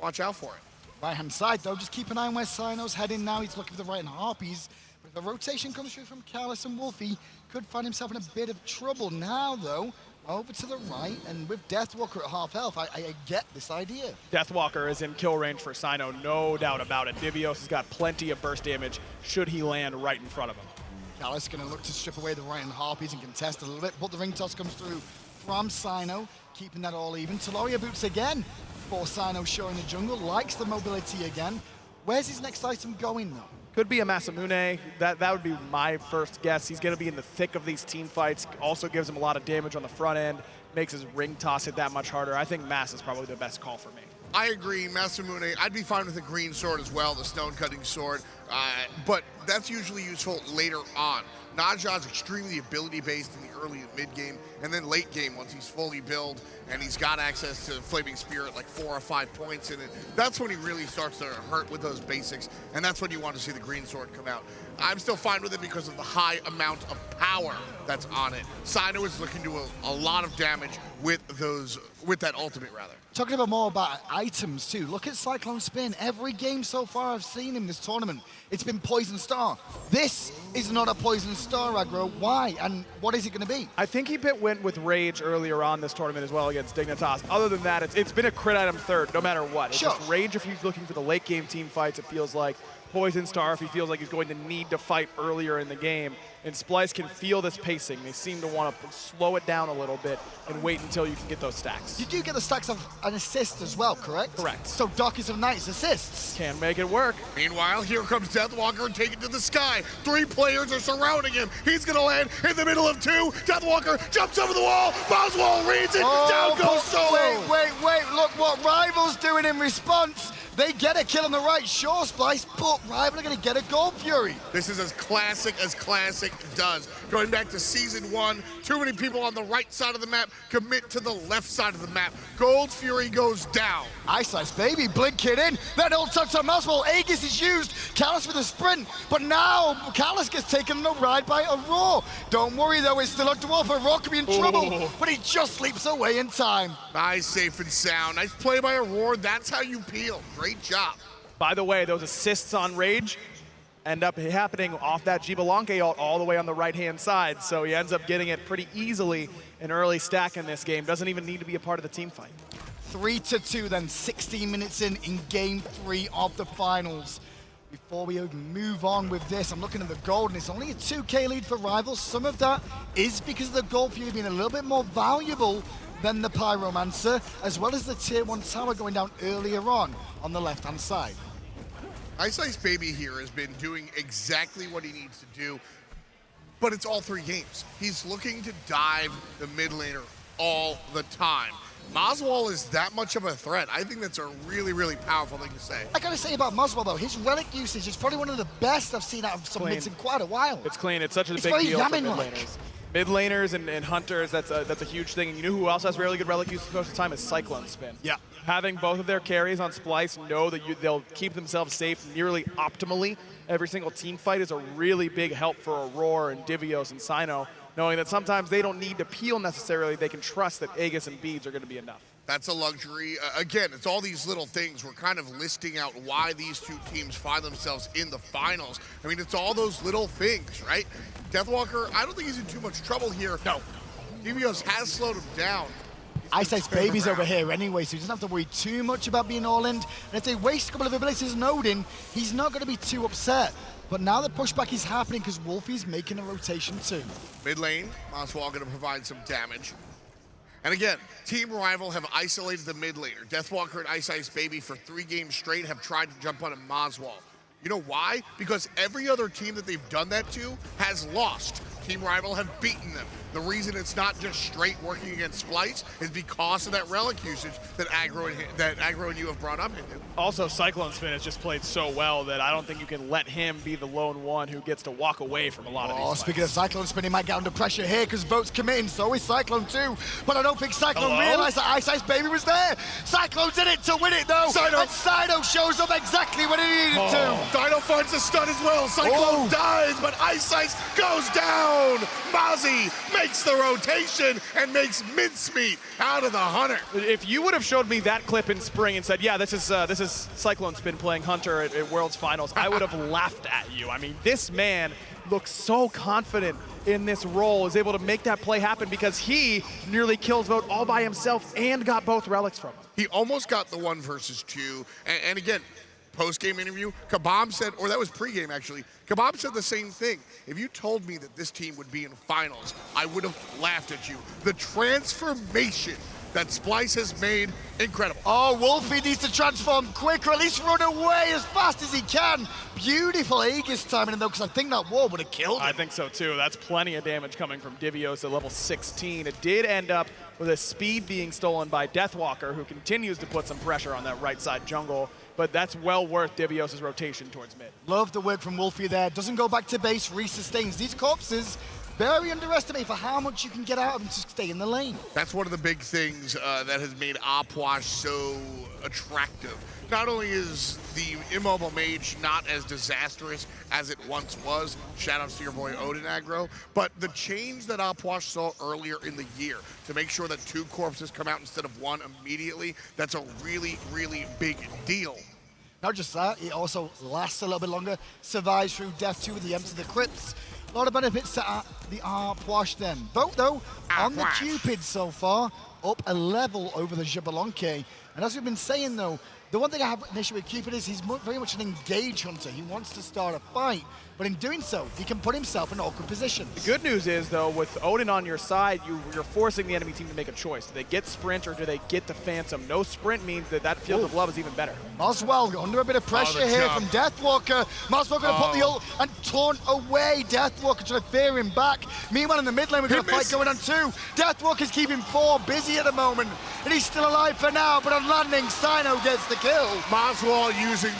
watch out for it. Right-hand side, though, just keep an eye on where Cyno's heading now. He's looking for the right-hand harpies. But if the rotation comes through from Callus and Wlfy, could find himself in a bit of trouble. Now, though, over to the right, and with Deathwalker at half health, I get this idea. Deathwalker is in kill range for Cyno, no doubt about it. Divios has got plenty of burst damage should he land right in front of him. Callus going to look to strip away the right-hand harpies and contest a little bit, but the ring toss comes through from Cyno, keeping that all even. Taloria boots again for Cyno showing the jungle, likes the mobility again. Where's his next item going, though? Could be a Masamune. That would be my first guess. He's going to be in the thick of these team fights. Also gives him a lot of damage on the front end. Makes his ring toss hit that much harder. I think Mass is probably the best call for me. I agree, Masamune. I'd be fine with the green sword as well, the stone-cutting sword, but that's usually useful later on. Naja's extremely ability-based in the early and mid-game, and then late game, once he's fully built and he's got access to Flaming Spear at like 4 or 5 points in it, that's when he really starts to hurt with those basics, and that's when you want to see the green sword come out. I'm still fine with it because of the high amount of power that's on it. Cyno is looking to do a lot of damage with that ultimate, rather. Talking about more about items too, look at CycloneSpin. Every game so far I've seen him this tournament, it's been Poison Star. This is not a Poison Star aggro. Why? And what is it going to be? I think he went with Rage earlier on this tournament as well against Dignitas. Other than that, it's been a crit item third, no matter what. It's just Rage if he's looking for the late game team fights, it feels like. Poison Star if he feels like he's going to need to fight earlier in the game. And Splyce can feel this pacing. They seem to want to slow it down a little bit and wait until you can get those stacks. You do get the stacks of an assist as well, correct? Correct. So Darkest of Nights assists. Can make it work. Meanwhile, here comes Deathwalker and take it to the sky. 3 players are surrounding him. He's going to land in the middle of 2. Deathwalker jumps over the wall. Moswal reads it. Down goes Solo. Wait. Look what Rival's doing in response. They get a kill on the right, sure, Splyce, but Rival are going to get a Gold Fury. This is as classic does. Going back to Season 1, too many people on the right side of the map commit to the left side of the map. Gold Fury goes down. iceicebaby, blink it in, then ult touch on Moswal, Aegis is used, Callus with a sprint, but now Callus gets taken on a ride by Aror. Don't worry though, it's still a dwarf, Aror could be in trouble, but he just leaps away in time. Nice, safe and sound. Nice play by Aror, that's how you peel. Great job. By the way, those assists on Rage end up happening off that Xbalanque ult all the way on the right-hand side, so he ends up getting it pretty easily an early stack in this game. Doesn't even need to be a part of the team fight. 3-2 then, 16 minutes in Game 3 of the finals. Before we move on with this, I'm looking at the gold, and it's only a 2K lead for Rivals. Some of that is because of the Gold Fury being a little bit more valuable than the Pyromancer, as well as the Tier 1 tower going down earlier on the left-hand side. iceicebaby here has been doing exactly what he needs to do, but it's all 3 games. He's looking to dive the mid laner all the time. Moswal is that much of a threat. I think that's a really, really powerful thing to say. I gotta say about Moswal though, his relic usage is probably one of the best I've seen out of some mids in quite a while. It's clean. It's such a big very deal for mid Yamin-like. laners. Mid laners and hunters, that's a huge thing. And you know who else has really good relic usage most of the time is CycloneSpin. Yeah. Having both of their carries on Splyce know that they'll keep themselves safe nearly optimally every single team fight is a really big help for Aror and Divios and Cyno, knowing that sometimes they don't need to peel necessarily. They can trust that Aegis and beads are going to be enough. That's a luxury. Again, it's all these little things. We're kind of listing out why these two teams find themselves in the finals. I mean, it's all those little things, right? Deathwalker, I don't think he's in too much trouble here. No. Divios has slowed him down. iceicebaby's over here anyway, so he doesn't have to worry too much about being all-in. And if they waste a couple of abilities on Odin, he's not going to be too upset. But now the pushback is happening because Wlfy's making a rotation too. Mid lane, Moswal going to provide some damage. And again, Team Rival have isolated the mid laner. Deathwalker and iceicebaby for 3 games straight have tried to jump on a Moswal. You know why? Because every other team that they've done that to has lost. Team Rival have beaten them. The reason it's not just straight working against Splyce is because of that relic usage that Aggro and you have brought up. Also, CycloneSpin has just played so well that I don't think you can let him be the lone one who gets to walk away from a lot of these Speaking of CycloneSpin, he might get under pressure here because Vote's committing, so is Cyclone too. But I don't think Cyclone realized that iceicebaby was there. Cyclone's in it to win it though. Cyno. And Cyno shows up exactly when he needed to. Cyno finds a stun as well. Cyclone dies, but Iceice goes down. Mozzie makes the rotation and makes mincemeat out of the Hunter. If you would have showed me that clip in spring and said, yeah, this is CycloneSpin playing Hunter at World's Finals, I would have laughed at you. I mean, this man looks so confident in this role, is able to make that play happen because he nearly kills Vote all by himself and got both relics from him. He almost got the 1 versus 2. And again, post-game interview, Kabam said, or that was pre-game actually, Kabam said the same thing. If you told me that this team would be in finals, I would have laughed at you. The transformation that Splyce has made, incredible. Oh, Wlfy needs to transform quick, or at least run away as fast as he can. Beautiful Aegis timing though, because I think that wall would have killed him. I think so too. That's plenty of damage coming from Divios at level 16. It did end up with a speed being stolen by Deathwalker, who continues to put some pressure on that right side jungle. But that's well worth Divios' rotation towards mid. Love the work from Wlfy there. Doesn't go back to base, resustains. These corpses, very underestimated for how much you can get out of them to stay in the lane. That's one of the big things that has made Opwash so attractive. Not only is the immobile mage not as disastrous as it once was, shoutouts to your boy Odin aggro, but the change that Opwash saw earlier in the year to make sure that 2 corpses come out instead of 1 immediately, that's a really, really big deal. Not just that, it also lasts a little bit longer, survives through death too with the Empty the Crypts. A lot of benefits to the Arpwash then. Vote though, on the Cupid so far, up a level over the Xbalanque. And as we've been saying though, the one thing I have an issue with Cupid is he's very much an engage hunter. He wants to start a fight, but in doing so, he can put himself in awkward positions. The good news is, though, with Odin on your side, you're forcing the enemy team to make a choice. Do they get sprint or do they get the Phantom? No sprint means that field of love is even better. Moswal under a bit of pressure here from Deathwalker. Moswal going to put the ult and taunt away. Deathwalker trying to fear him back. Meanwhile, in the mid lane, we've got a fight going on too. Deathwalker's keeping 4 busy at the moment, and he's still alive for now, but on landing, Cyno gets the kill. Moswal using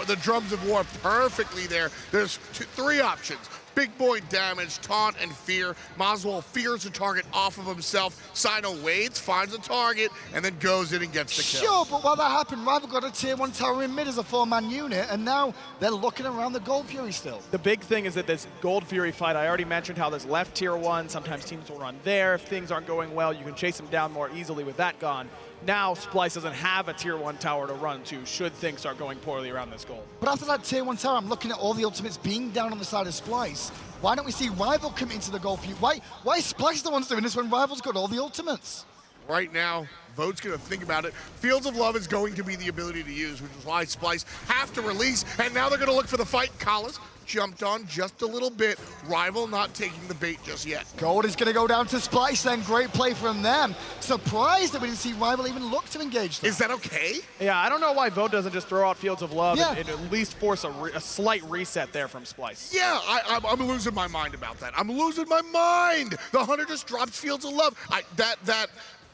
the drums of war perfectly there. There's three options. Big boy damage, taunt, and fear. Moswal fears the target off of himself. Cyno waits, finds a target, and then goes in and gets the kill. Sure, but while that happened, Rival got a tier 1 tower in mid as a 4-man unit, and now they're looking around the Gold Fury still. The big thing is that this Gold Fury fight, I already mentioned how there's left tier 1, sometimes teams will run there. If things aren't going well, you can chase them down more easily with that gone. Now Splyce doesn't have a tier 1 tower to run to should things start going poorly around this goal. But after that tier 1 tower, I'm looking at all the ultimates being down on the side of Splyce. Why don't we see Rival come into the Gold Fury? Why is Splyce the ones doing this when Rival's got all the ultimates? Right now, Vote's going to think about it. Fields of Love is going to be the ability to use, which is why Splyce have to release, and now they're going to look for the fight. Collis jumped on just a little bit. Rival not taking the bait just yet. Gold is going to go down to Splyce then. Great play from them. Surprised that we didn't see Rival even look to engage them. Is that okay? Yeah, I don't know why Vote doesn't just throw out Fields of Love Yeah. and at least force a slight reset there from Splyce. Yeah, I'm losing my mind about that. I'm losing my mind. The Hunter just drops Fields of Love.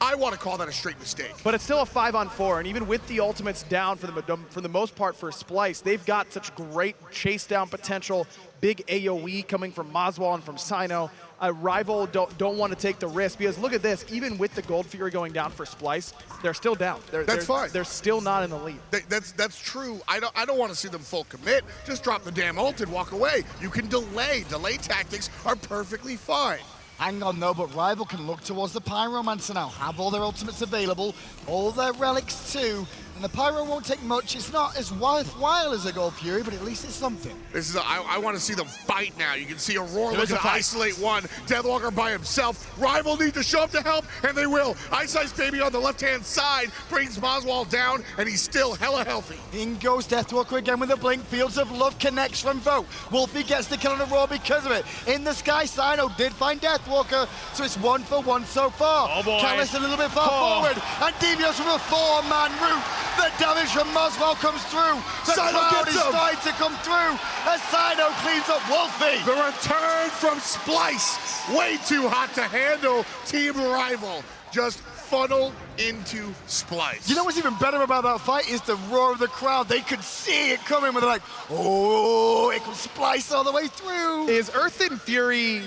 I want to call that a straight mistake. But it's still a 5-on-4, and even with the ultimates down for the most part for Splyce, they've got such great chase down potential, big AoE coming from Moswal and from Cyno. Rival don't want to take the risk because look at this, even with the Gold Fury going down for Splyce, they're still down. That's fine. They're still not in the lead. That's true. I don't want to see them full commit. Just drop the damn ult and walk away. You can delay. Delay tactics are perfectly fine. Hang on though, but Rival can look towards the Pyromancer now, have all their ultimates available, all their relics too, and the Pyro won't take much. It's not as worthwhile as a Gold Fury, but at least it's something. This is I want to see them fight now. You can see Aror looking to isolate one. Deathwalker by himself. Rival need to show up to help, and they will. iceicebaby on the left-hand side brings Moswal down, and he's still hella healthy. In goes Deathwalker again with a blink. Fields of Love connects from Vote. Wlfy gets the kill on Aror because of it. In the sky, Cyno did find Deathwalker, so it's 1-for-1 so far. Oh boy. Callus a little bit far forward, and Divios with a 4-man route. The damage from Moswal comes through. The Cyno crowd gets is him. starting to come through as Cyno cleans up Wlfy. The return from Splyce. Way too hot to handle. Team Rival just funnel into Splyce. You know what's even better about that fight is the roar of the crowd. They could see it coming when they're like, oh, it comes Splyce all the way through. Is Earth and Fury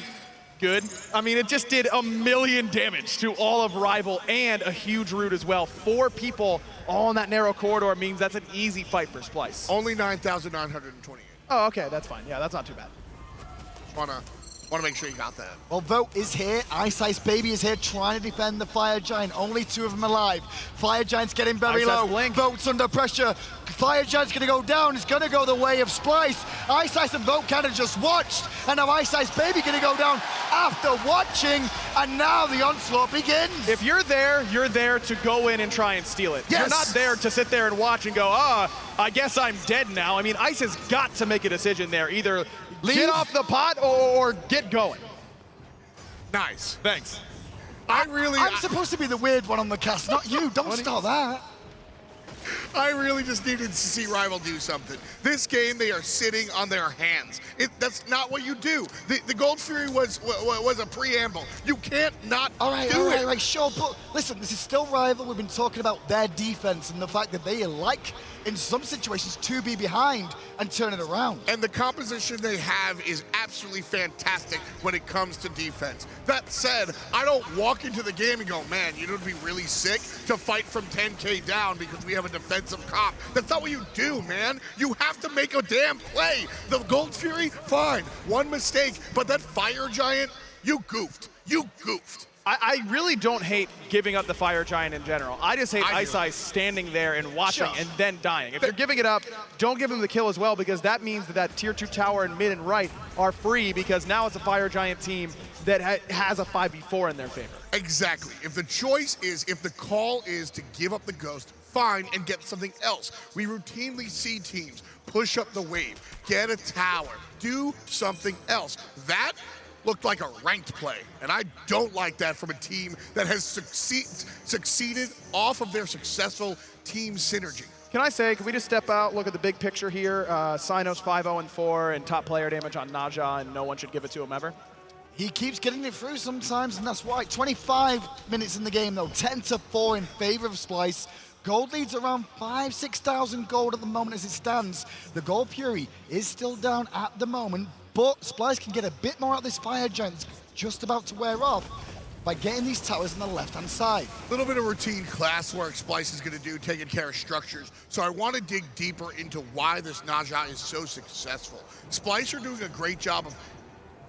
good? I mean, it just did 1,000,000 damage to all of Rival and a huge root as well. 4 people all in that narrow corridor means that's an easy fight for Splyce. Only 9,928. Oh, okay, that's fine. Yeah, that's not too bad. Want to make sure you got that. Well, Vote is here. iceicebaby is here trying to defend the Fire Giant. Only 2 of them alive. Fire Giant's getting very low. Blink. Vote's under pressure. Fire Giant's going to go down. It's going to go the way of Splyce. Iceice and Vote kind of just watched. And now iceicebaby going to go down after watching. And now the onslaught begins. If you're there to go in and try and steal it. Yes. You're not there to sit there and watch and go, I guess I'm dead now. I mean, Ice has got to make a decision there. Either Leave. get off the pot or get going. Nice. Thanks. I'm supposed to be the weird one on the cast, not you. Don't start that. I really just needed to see Rival do something. This game, they are sitting on their hands. That's not what you do. The Gold Fury was a preamble. You can't not All right, sure, but listen, this is still Rival. We've been talking about their defense and the fact that they like, in some situations, to be behind and turn it around. And the composition they have is absolutely fantastic when it comes to defense. That said, I don't walk into the game and go, man, you know what would be really sick to fight from 10K down because we have a defensive comp. That's not what you do, man. You have to make a damn play. The Gold Fury, fine, one mistake, but that Fire Giant, you goofed. You goofed. I really don't hate giving up the Fire Giant in general. I just hate I do. Ice standing there and watching Sure. and then dying. If you're giving it up, don't give him the kill as well because that means that tier 2 tower and mid and right are free because now it's a Fire Giant team that has a 5v4 in their favor. Exactly. If the call is to give up the Ghost, fine, and get something else. We routinely see teams push up the wave, get a tower, do something else. That looked like a ranked play, and I don't like that from a team that has succeeded off of their successful team synergy. Can we just step out, look at the big picture here? Cyno's 5-0-4 and top player damage on Naja, and no one should give it to him ever. He keeps getting it through sometimes, and that's why. 25 minutes in the game, though, 10-4 in favor of Splyce. Gold leads around 5,000–6,000 gold at the moment as it stands. The Gold Fury is still down at the moment, but Splyce can get a bit more out of this Fire Giant that's just about to wear off by getting these towers on the left-hand side. A little bit of routine class work Splyce is going to do, taking care of structures. So I want to dig deeper into why this Naja is so successful. Splyce are doing a great job of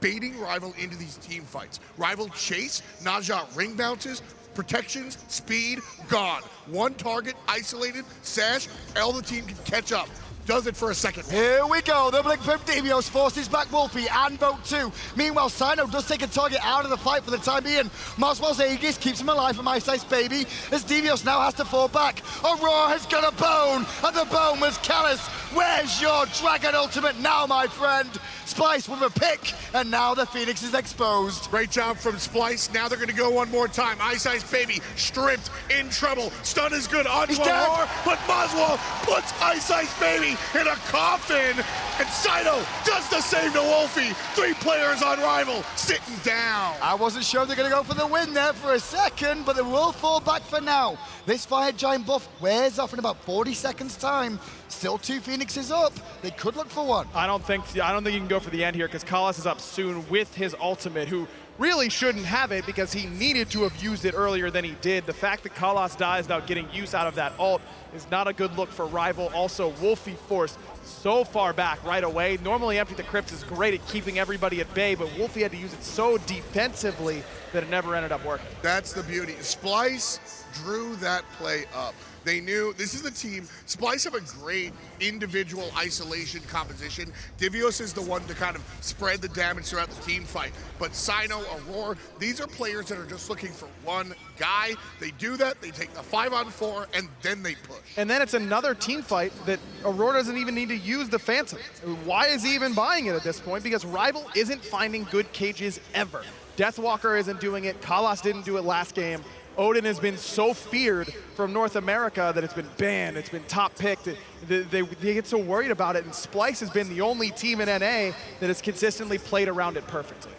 baiting Rival into these team fights. Rival chase, Naja ring bounces, protections, speed, gone. One target, isolated, sash, all the team can catch up. Does it for a second. Here we go, the blink from Divios forces back Wlfy and Vote 2. Meanwhile, Cyno does take a target out of the fight for the time being. Moswal's Aegis keeps him alive from iceicebaby as Divios now has to fall back. Aror has got a bone, and the bone was callous. Where's your dragon ultimate now, my friend? Splyce with a pick, and now the Phoenix is exposed. Great job from Splyce. Now they're going to go one more time. iceicebaby stripped, in trouble. Stun is good onto Aror, but Moswal puts iceicebaby in a coffin, and Cyno does the same to Wlfy. 3 players on Rival sitting down. I wasn't sure they're going to go for the win there for a second, but they will fall back for now. This Fire Giant buff wears off in about 40 seconds time. Still 2 Phoenixes up. They could look for one. I don't think you can go for the end here because Kalas is up soon with his ultimate, who really shouldn't have it because he needed to have used it earlier than he did. The fact that Kalas dies without getting use out of that ult is not a good look for Rival. Also, Wlfy forced so far back right away. Normally, Empty the Crypt is great at keeping everybody at bay, but Wlfy had to use it so defensively that it never ended up working. That's the beauty. Splyce drew that play up. They knew this is the team. Splyce have a great individual isolation composition. Divios is the one to kind of spread the damage throughout the team fight. But Cyno, Aror, these are players that are just looking for one guy. They do that, they take the 5-on-4, and then they push. And then it's another team fight that Aror doesn't even need to use the Phantom. Why is he even buying it at this point? Because Rival isn't finding good cages ever. Deathwalker isn't doing it. Kalas didn't do it last game. Odin has been so feared from North America that it's been banned, it's been top picked. They get so worried about it, and Splyce has been the only team in NA that has consistently played around it perfectly.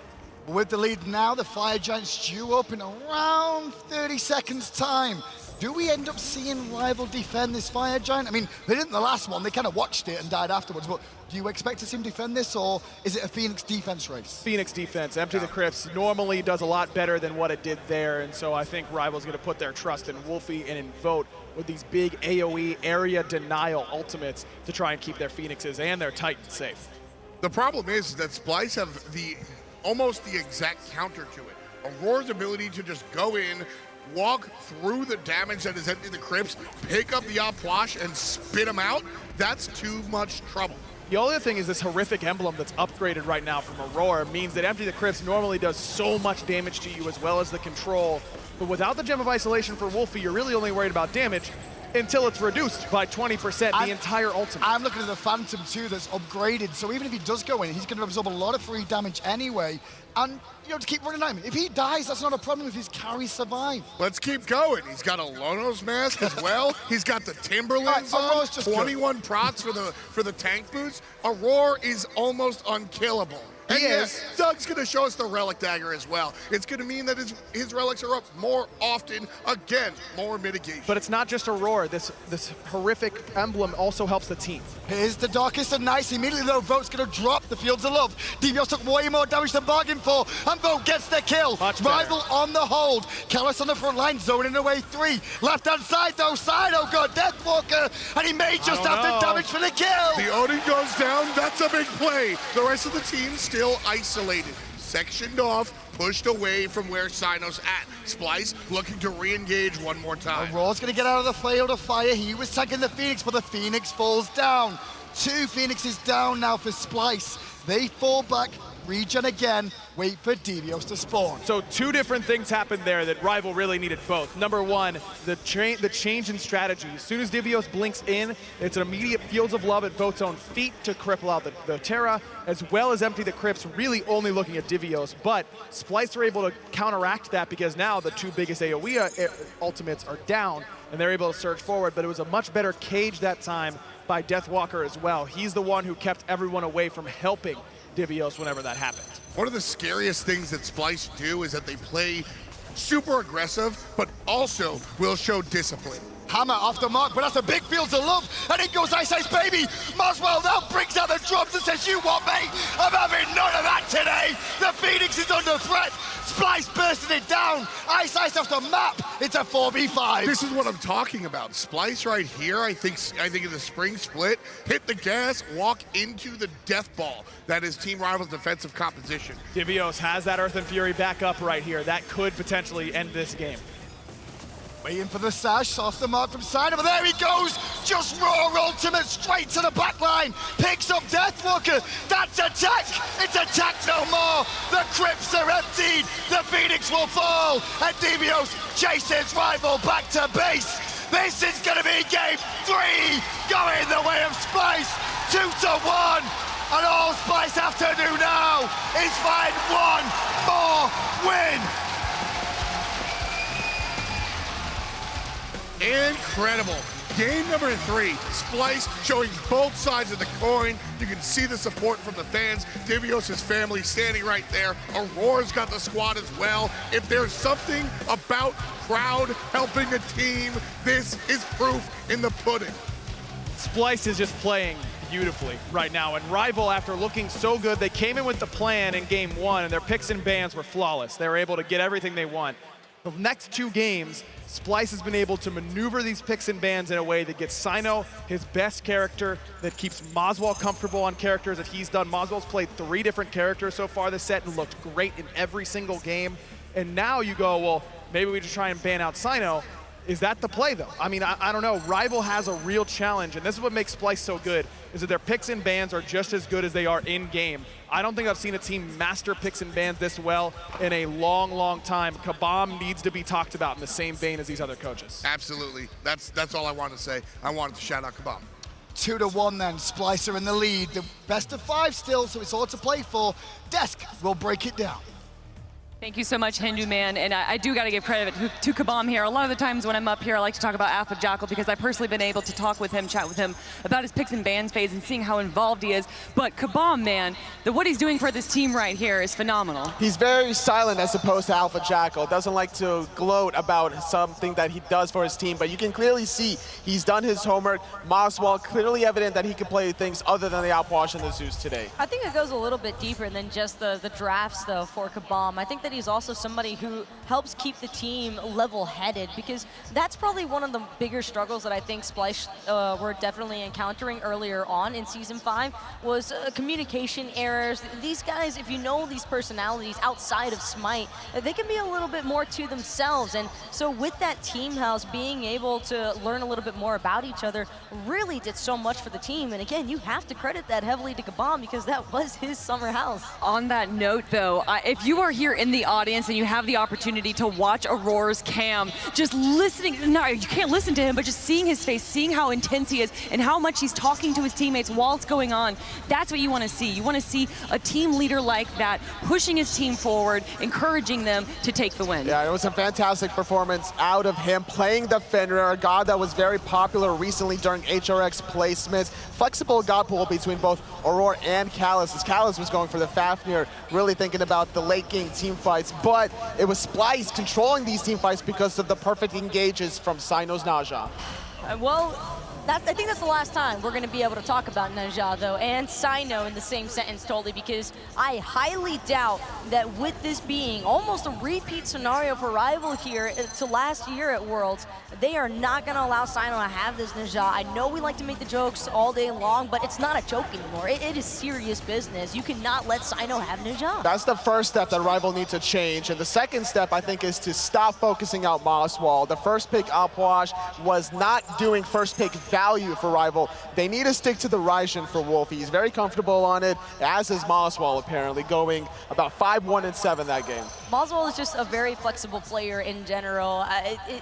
With the lead now, the Fire Giants due up in around 30 seconds time. Do we end up seeing Rival defend this Fire Giant? I mean, they didn't the last one, they kind of watched it and died afterwards, but do you expect to see him defend this, or is it a Phoenix defense race? Phoenix defense. Empty the Crypts normally does a lot better than what it did there, and so I think Rival's going to put their trust in Wlfy and in Vote with these big AoE area denial ultimates to try and keep their Phoenixes and their Titans safe. The problem is that Splyce have almost the exact counter to it. Auror's ability to just go in, walk through the damage that is Empty the Crypts, pick up the Puch and spit them out, that's too much trouble. The only thing is this horrific emblem that's upgraded right now from Aror means that Empty the Crypts normally does so much damage to you as well as the control. But without the Gem of Isolation for Wlfy, you're really only worried about damage until it's reduced by 20%, the entire ultimate. I'm looking at the Phantom too that's upgraded, so even if he does go in, he's going to absorb a lot of free damage anyway. And, you know, to keep running at him. If he dies, that's not a problem if his carries survive. Let's keep going. He's got a Lonos mask as well. He's got the Timberlands on, 21 procs for the tank boots. Aror is almost unkillable. And yes, Doug's going to show us the Relic Dagger as well. It's going to mean that his relics are up more often. Again, more mitigation. But it's not just Aror. This horrific emblem also helps the team. Here's the Darkest of Nights. Immediately, though, Vote's going to drop the Fields of Love. Divios took way more damage than bargained for, and Vote gets the kill. Rival on the hold. Kalas on the front line, zoning away 3. Left-hand side, though, Cyno got Deathwalker, and he may just have the damage for the kill. The Odin goes down. That's a big play. The rest of the team still isolated, sectioned off, pushed away from where Cyno's at. Splyce looking to re-engage one more time. Aror's going to get out of the field of fire. He was tagging the Phoenix, but the Phoenix falls down. 2 Phoenixes down now for Splyce. They fall back, regen again, wait for Divios to spawn. So 2 different things happened there that Rival really needed both. Number 1, the change in strategy. As soon as Divios blinks in, it's an immediate Fields of Love at Vote's own feet to cripple out the Terra, as well as Empty the Crypts, really only looking at Divios. But Splyce are able to counteract that because now the 2 biggest AoE ultimates are down, and they're able to surge forward, but it was a much better cage that time by Deathwalker as well. He's the one who kept everyone away from helping Divios whenever that happened. One of the scariest things that Splyce do is that they play super aggressive, but also will show discipline. Hammer off the mark, but that's a big field to love. And in goes iceicebaby. Moswal now brings out the drums and says, you what, mate? I'm having none of that today. The Phoenix is under threat. Splyce bursting it down. Ice off the map. It's a 4v5. This is what I'm talking about. Splyce right here, I think in the spring split, hit the gas, walk into the death ball. That is Team Rival's defensive composition. Divios has that Earth and Fury back up right here. That could potentially end this game. Waiting for the sash, off the mark from Cyno, but there he goes! Just raw ultimate straight to the back line. Picks up Deathwalker. That's attack! It's attack no more! The crypts are emptied! The Phoenix will fall! And Divios chases Rival back to base! This is gonna be game 3! Going the way of Splyce! 2-1! And all Splyce have to do now is find one more win! Incredible. Game number 3, Splyce showing both sides of the coin. You can see the support from the fans. Divios' family standing right there. Aror's got the squad as well. If there's something about crowd helping a team, this is proof in the pudding. Splyce is just playing beautifully right now, and Rival, after looking so good, they came in with the plan in game 1, and their picks and bans were flawless. They were able to get everything they want. The next 2 games, Splyce has been able to maneuver these picks and bans in a way that gets Cyno his best character, that keeps Moswal comfortable on characters that he's done. Moswal's played 3 different characters so far this set and looked great in every single game. And now you go, well, maybe we just try and ban out Cyno. Is that the play, though? I mean, I don't know. Rival has a real challenge, and this is what makes Splyce so good, is that their picks and bans are just as good as they are in-game. I don't think I've seen a team master picks and bans this well in a long, long time. Kabam needs to be talked about in the same vein as these other coaches. Absolutely. That's all I wanted to say. I wanted to shout out Kabam. 2-1 then, Splyce are in the lead. The best of 5 still, so it's all to play for. Desk will break it down. Thank you so much, Hindu Man, and I do got to give credit to Kabam here. A lot of the times when I'm up here, I like to talk about Alpha Jackal because I've personally been able to talk with him, chat with him about his picks and bans phase and seeing how involved he is. But Kabam, man, what he's doing for this team right here is phenomenal. He's very silent as opposed to Alpha Jackal. Doesn't like to gloat about something that he does for his team, but you can clearly see he's done his homework. Moswal, clearly evident that he can play things other than the Outwash and the Zeus today. I think it goes a little bit deeper than just the drafts, though, for Kabam. I think that he's also somebody who helps keep the team level-headed, because that's probably one of the bigger struggles that I think Splyce were definitely encountering earlier on in Season 5 was communication errors. These guys, if you know these personalities outside of Smite, they can be a little bit more to themselves. And so with that team house, being able to learn a little bit more about each other really did so much for the team. And again, you have to credit that heavily to Kabam because that was his summer house. On that note, though, if you are here in the audience and you have the opportunity to watch Aror's cam, just listening, no, you can't listen to him, but just seeing his face, seeing how intense he is and how much he's talking to his teammates while it's going on, that's what you want to see. You want to see a team leader like that, pushing his team forward, encouraging them to take the win. Yeah, it was a fantastic performance out of him, playing the Fenrir, a god that was very popular recently during HRX placements. Flexible god pool between both Aror and Callus, as Callus was going for the Fafnir, really thinking about the late game team fights, but it was Splyce controlling these team fights because of the perfect engages from Cyno's Naja. Well, I think that's the last time we're going to be able to talk about Naja, though, and Cyno in the same sentence totally, because I highly doubt that with this being almost a repeat scenario for Rival here to last year at Worlds, they are not going to allow Cyno to have this Naja. I know we like to make the jokes all day long, but it's not a joke anymore. It is serious business. You cannot let Cyno have Naja. That's the first step that Rival needs to change, and the second step, I think, is to stop focusing out Moswal. The first pick, Alpwash, was not doing first pick value for Rival. They need to stick to the Raijin for Wlfy. He's very comfortable on it, as is Moswal, apparently, going about 5-1-7 that game. Moswal is just a very flexible player in general.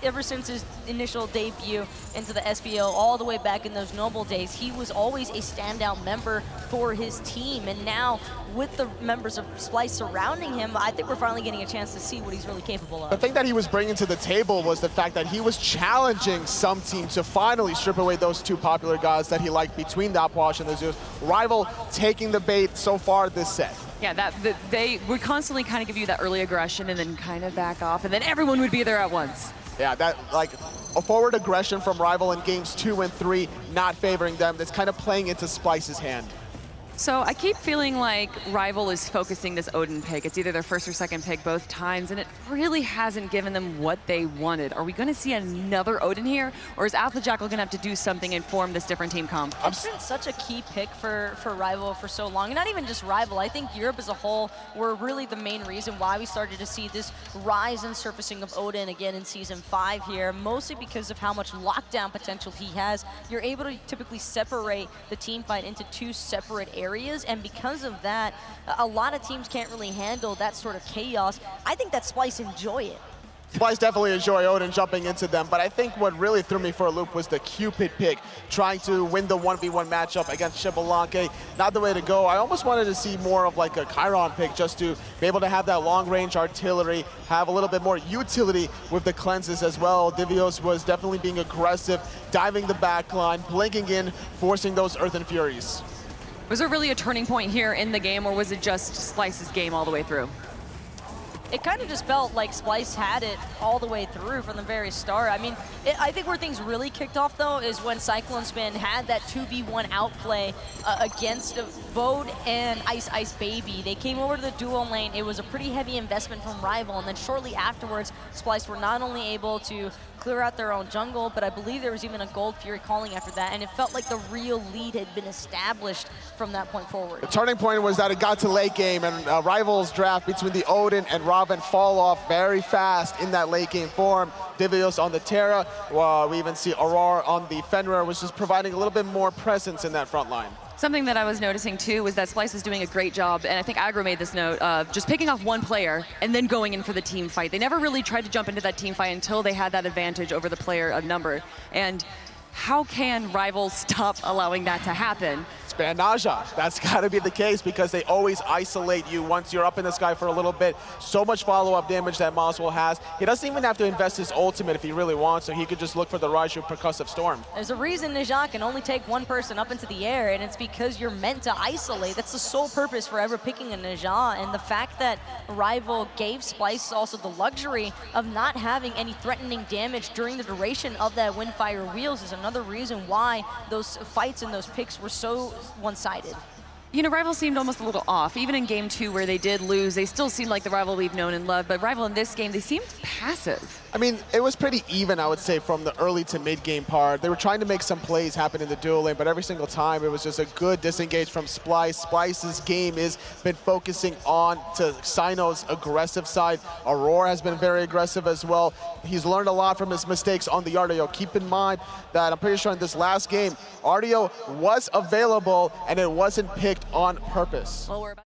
Ever since his initial debut into the SPO, all the way back in those Noble days, he was always a standout member for his team. And now, with the members of Splyce surrounding him, I think we're finally getting a chance to see what he's really capable of. The thing that he was bringing to the table was the fact that he was challenging some team to finally strip away those two popular gods that he liked between the Upwash and the Zeus. Rival taking the bait so far this set. Yeah, they would constantly kind of give you that early aggression and then kind of back off, and then everyone would be there at once. Yeah, that, like, a forward aggression from Rival in games 2 and 3 not favoring them. That's kind of playing into Splyce's hand. So I keep feeling like Rival is focusing this Odin pick. It's either their first or second pick both times, and it really hasn't given them what they wanted. Are we going to see another Odin here, or is Alpha Jackal going to have to do something and form this different team comp? It's been such a key pick for Rival for so long, and not even just Rival. I think Europe as a whole were really the main reason why we started to see this rise and surfacing of Odin again in Season 5 here, mostly because of how much lockdown potential he has. You're able to typically separate the team fight into 2 separate areas, and because of that, a lot of teams can't really handle that sort of chaos. I think that Splyce enjoy it. Splyce definitely enjoy Odin jumping into them, but I think what really threw me for a loop was the Cupid pick, trying to win the 1v1 matchup against Xbalanque. Not the way to go. I almost wanted to see more of like a Chiron pick, just to be able to have that long-range artillery, have a little bit more utility with the cleanses as well. Divios was definitely being aggressive, diving the backline, blinking in, forcing those Earthen Furies. Was there really a turning point here in the game, or was it just Splyce's game all the way through? It kind of just felt like Splyce had it all the way through from the very start. I mean, I think where things really kicked off, though, is when CycloneSpin had that 2v1 outplay against VOD and iceicebaby. They came over to the duo lane. It was a pretty heavy investment from Rival, and then shortly afterwards, Splyce were not only able to clear out their own jungle, but I believe there was even a Gold Fury calling after that, and it felt like the real lead had been established from that point forward. The turning point was that it got to late game, and Rival's draft between the Odin and Ravana fall off very fast in that late game form. Divios on the Terra, we even see Aror on the Fenrir, was just providing a little bit more presence in that front line. Something that I was noticing too was that Splyce is doing a great job, and I think Aggro made this note, of just picking off one player and then going in for the team fight. They never really tried to jump into that team fight until they had that advantage over the player of number. And how can Rivals stop allowing that to happen? Naja. That's got to be the case, because they always isolate you once you're up in the sky for a little bit. So much follow-up damage that Moswal has. He doesn't even have to invest his ultimate if he really wants, so he could just look for the Raijin Percussive Storm. There's a reason Naja can only take one person up into the air, and it's because you're meant to isolate. That's the sole purpose for ever picking a Naja, and the fact that Rival gave Splyce also the luxury of not having any threatening damage during the duration of that Windfire Wheels is another reason why those fights and those picks were so one-sided. You know, Rival seemed almost a little off. Even in game 2 where they did lose, they still seemed like the Rival we've known and loved, but Rival in this game, they seemed passive. I mean, it was pretty even, I would say, from the early to mid-game part. They were trying to make some plays happen in the duel lane, but every single time it was just a good disengage from Splyce. Splyce's game has been focusing on to Cyno's aggressive side. Aror has been very aggressive as well. He's learned a lot from his mistakes on the Ardio. Keep in mind that I'm pretty sure in this last game, Ardio was available and it wasn't picked on purpose. Well, we're about